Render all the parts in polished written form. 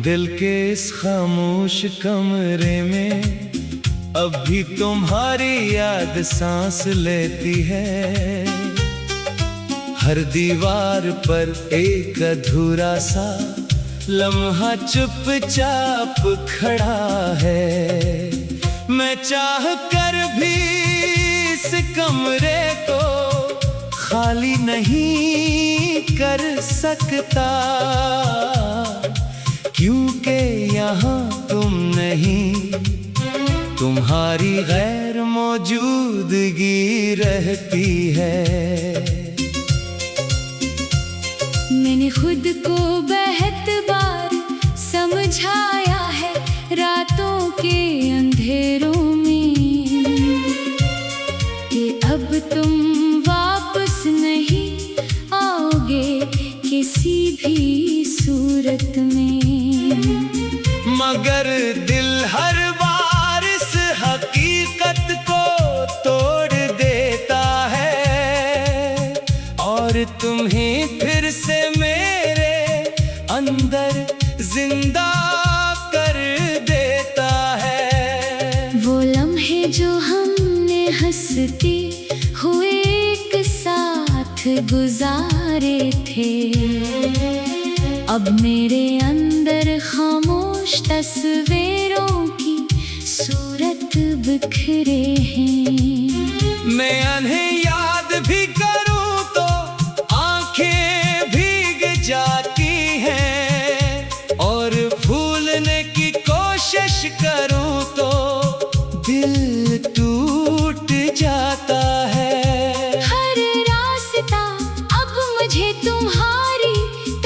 दिल के इस खामोश कमरे में अब भी तुम्हारी याद सांस लेती है। हर दीवार पर एक अधूरा सा लम्हा चुपचाप खड़ा है। मैं चाह कर भी इस कमरे को खाली नहीं कर सकता, क्योंकि यहाँ तुम नहीं, तुम्हारी गैर मौजूदगी रहती है। मैंने खुद को बहुत बार समझाया है रातों के अंधेरों में कि अब तुम वापस नहीं आओगे किसी भी सूरत में। मगर दिल हर बार इस हकीकत को तोड़ देता है और तुम्हें फिर से मेरे अंदर जिंदा कर देता है। वो लम्हे जो हमने हंसते हुए एक साथ गुजारे थे, अब मेरे अंदर खामोश तस्वीरों की सूरत बिखरे हैं। मैं उन्हें याद भी करूं तो आंखें भीग जाती हैं और भूलने की कोशिश करूं तो दिल टूट जाता है। हर रास्ता अब मुझे तुम्हारी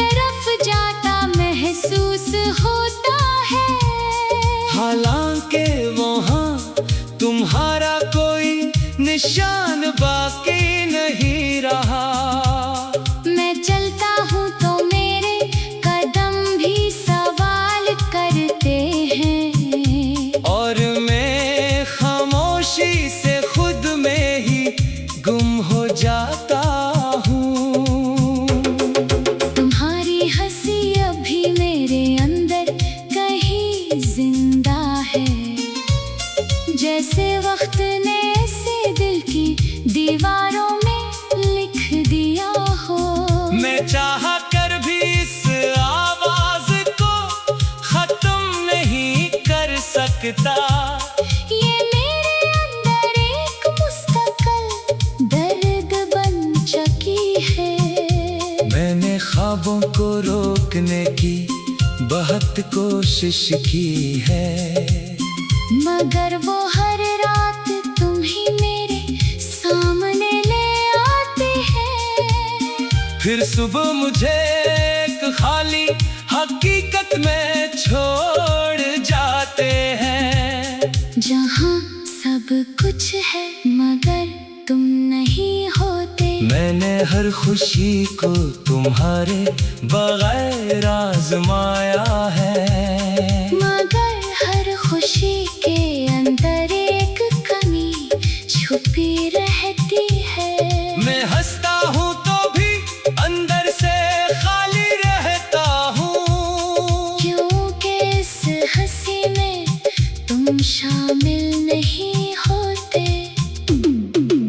तरफ जाता महसूस होता है, हालांकि वहाँ तुम्हारा कोई निशान बाकी नहीं रहा। मैं चलता हूँ तो मेरे कदम भी सवाल करते हैं और मैं खामोशी से खुद में ही गुम हो जाता हूँ। तुम्हारी हंसी अभी मेरे अंदर कहीं जिंदा है, जैसे वक्त ने इसे दिल की दीवारों में लिख दिया हो। मैं चाह कर भी इस आवाज को खत्म नहीं कर सकता, ये मेरे अंदर एक मुस्तकिल दर्द बन चुकी है। मैंने ख्वाबों को रोकने की बहुत कोशिश की है, मगर वो हर रात तुम ही मेरे सामने ले आते हैं। फिर सुबह मुझे एक खाली हकीकत में छोड़ जाते हैं, जहाँ सब कुछ है मगर तुम नहीं होते। मैंने हर खुशी को तुम्हारे बगैर आजमाया है, मगर हर खुशी के अंदर एक कमी छुपी रहती है। मैं हंसता हूँ तो भी अंदर से खाली रहता हूँ, क्योंकि इस हंसी में तुम शामिल नहीं होते।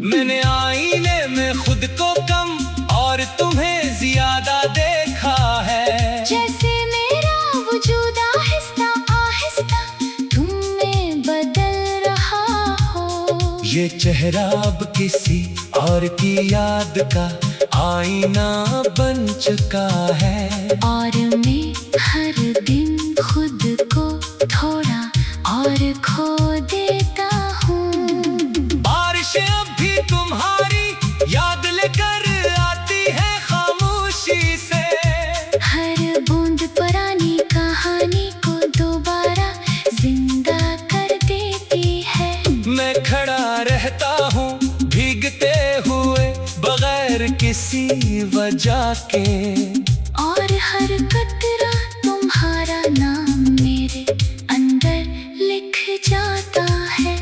मैंने आईने में खुद को कम और तुम्हें ज्यादा देखा है, जैसे मेरा वजूद आहिस्ता आहिस्ता तुम में बदल रहा हो। ये चेहरा अब किसी और की याद का आईना बन चुका है और मैं हर दिन खुद को थोड़ा और खो देता हूँ। बारिशें अब भी तुम्हारी याद लेकर आती है खामोशी से, हर बूंद पुरानी कहानी को दोबारा जिंदा कर देती है। मैं खड़ा रहता हूँ भीगते हुए बगैर किसी वजह के, और हर कतरा तुम्हारा नाम मेरे अंदर लिख जाता है।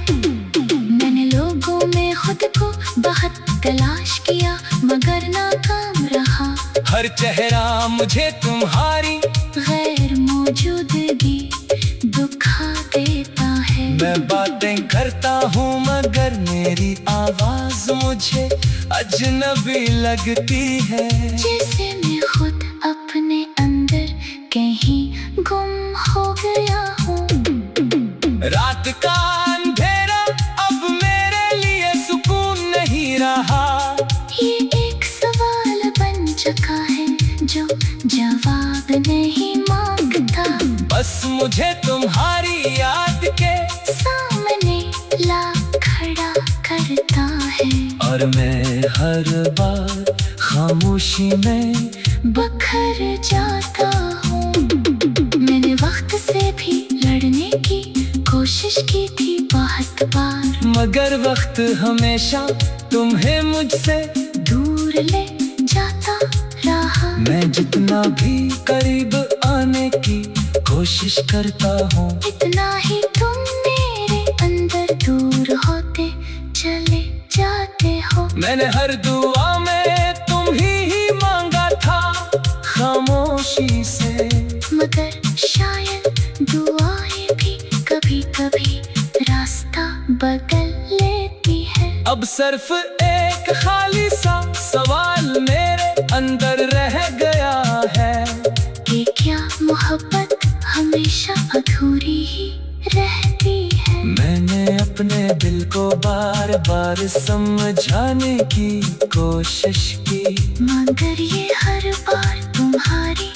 मैंने लोगों में खुद को बहुत तलाश किया मगर नाकाम रहा, हर चेहरा मुझे तुम्हारी गैर मौजूदगी दुखा देता है। मैं बातें करता हूँ मगर मेरी आवाज मुझे अजनबी लगती है। जैसे मैं खुद अपने अंदर कहीं गुम हो गया हूँ। रात का अंधेरा अब मेरे लिए सुकून नहीं रहा। ये एक सवाल बन चुका है जो जवाब नहीं मांगता। बस मुझे तुम्हारी याद के सामने ला खड़ा करता है। और मैं हर बार खामोशी में बखर जाता हूँ। मैंने वक्त से भी लड़ने की कोशिश की थी बहुत बार, मगर वक्त हमेशा तुम्हें मुझसे दूर ले जाता रहा। मैं जितना भी करीब आने की कोशिश करता हूँ, इतना ही तुम मेरे अंदर दूर होते चले जाते हो। मैंने हर दुआ में तुम ही मांगा था खामोशी से, मगर शायद दुआएं भी कभी कभी रास्ता बदल लेती है। अब सिर्फ एक खाली सा सवाल मेरे अंदर रह गया है कि क्या मोहब्बत हमेशा अधूरी ही रहती है। मैंने अपने दिल को बार बार समझाने की कोशिश की, मगर ये हर बार तुम्हारी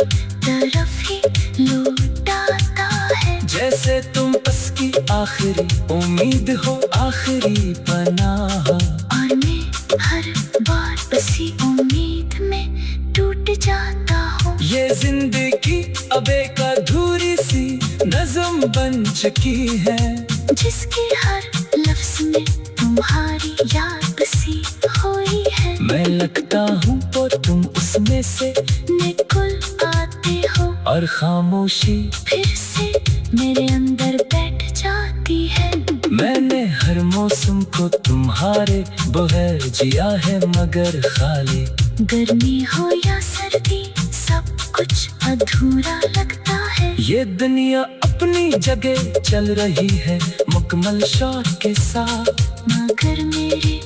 तरफ ही लौटाता है। जैसे तुम उसकी आखिरी उम्मीद हो, आखिरी पनाह। और मैं हर बार उसी उम्मीद में टूट जाता हूँ। ये जिंदगी अब एक अधूरी सी नज़म बन चुकी है, जिसकी हर लफ्ज में तुम्हारी याद बसी हुई है। मैं लगता हूँ तो तुम उसमें से निकल आते हो और खामोशी फिर से मेरे अंदर बैठ जाती है। मैंने हर मौसम को तुम्हारे बगैर जिया है मगर खाली। गर्मी हो या सर्दी सब कुछ अधूरा लगता है। ये दुनिया अपनी जगह चल रही है मुकम्मल शौक के साथ, मगर मेरे